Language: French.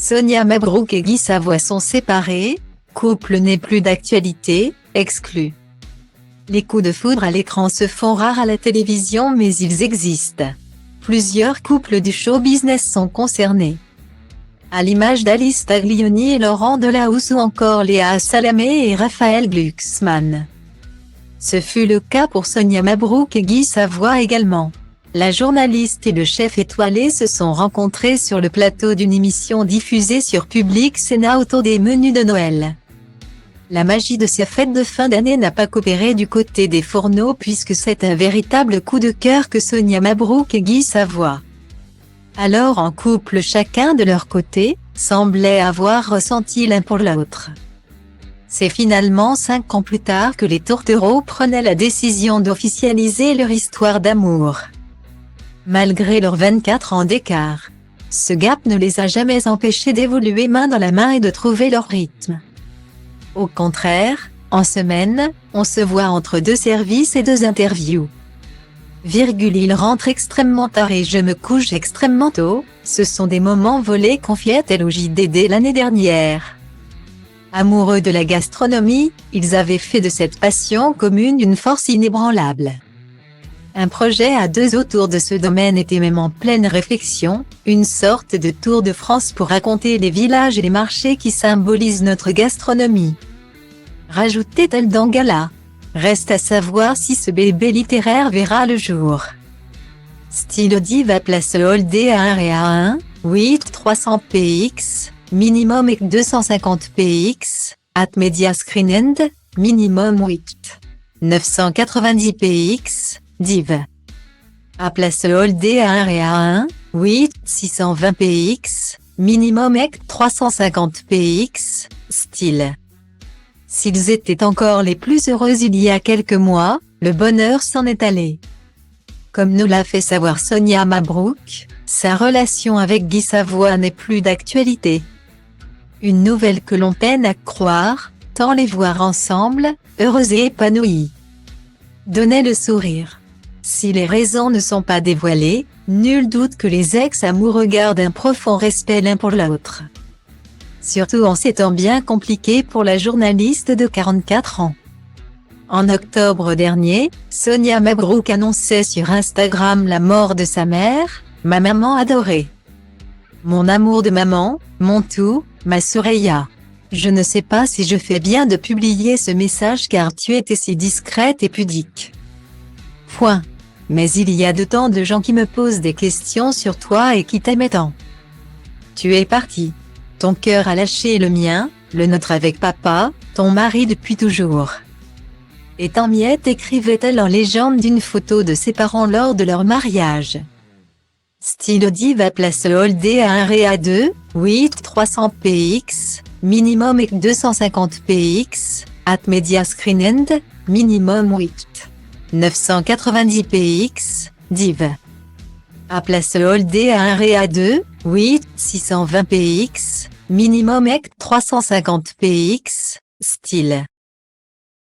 Sonia Mabrouk et Guy Savoy sont séparés, couple n'est plus d'actualité, exclu. Les coups de foudre à l'écran se font rares à la télévision mais ils existent. Plusieurs couples du show business sont concernés. À l'image d'Alice Taglioni et Laurent Delahousse ou encore Léa Salamé et Raphaël Glucksmann. Ce fut le cas pour Sonia Mabrouk et Guy Savoy également. La journaliste et le chef étoilé se sont rencontrés sur le plateau d'une émission diffusée sur Public Sénat autour des menus de Noël. La magie de ces fêtes de fin d'année n'a pas coopéré du côté des fourneaux puisque c'est un véritable coup de cœur que Sonia Mabrouk et Guy Savoy. Alors en couple chacun de leur côté, semblaient avoir ressenti l'un pour l'autre. C'est finalement 5 ans plus tard que les tourtereaux prenaient la décision d'officialiser leur histoire d'amour. Malgré leurs 24 ans d'écart, ce gap ne les a jamais empêchés d'évoluer main dans la main et de trouver leur rythme. Au contraire, en semaine, on se voit entre 2 services et 2 interviews. Il rentre extrêmement tard et je me couche extrêmement tôt, ce sont des moments volés confiait-elle au JDD l'année dernière. Amoureux de la gastronomie, ils avaient fait de cette passion commune une force inébranlable. Un projet à 2 autour de ce domaine était même en pleine réflexion, une sorte de tour de France pour raconter les villages et les marchés qui symbolisent notre gastronomie. Rajoutait-elle dans Gala. Reste à savoir si ce bébé littéraire verra le jour. Stylo Diva place Holdé à 1 et à 1, 8 300 px, minimum et 250 px, at Media Screen End, minimum 8 990 px, div. À place Holdé à 1 et à 1, 8 620 px, minimum et 350 px, style. S'ils étaient encore les plus heureux il y a quelques mois, le bonheur s'en est allé. Comme nous l'a fait savoir Sonia Mabrouk, sa relation avec Guy Savoy n'est plus d'actualité. Une nouvelle que l'on peine à croire, tant les voir ensemble, heureux et épanouis. Donnait le sourire. Si les raisons ne sont pas dévoilées, nul doute que les ex-amoureux gardent un profond respect l'un pour l'autre. Surtout en ces temps bien compliqués pour la journaliste de 44 ans. En octobre dernier, Sonia Mabrouk annonçait sur Instagram la mort de sa mère, ma maman adorée. Mon amour de maman, mon tout, ma Soraya. Je ne sais pas si je fais bien de publier ce message car tu étais si discrète et pudique. Point. Mais il y a de tant de gens qui me posent des questions sur toi et qui t'aimaient tant. Tu es parti. Ton cœur a lâché le mien, le nôtre avec papa, ton mari depuis toujours. Et en miettes écrivait-elle en légende d'une photo de ses parents lors de leur mariage. Stylo Diva place Holdé à 1 et à 2, 8 300 px, minimum et 250 px, at Media Screen End, minimum 8 990 px, div. À place Holdé à 1 et à 2, 8 620 px, minimum et 350 px, style.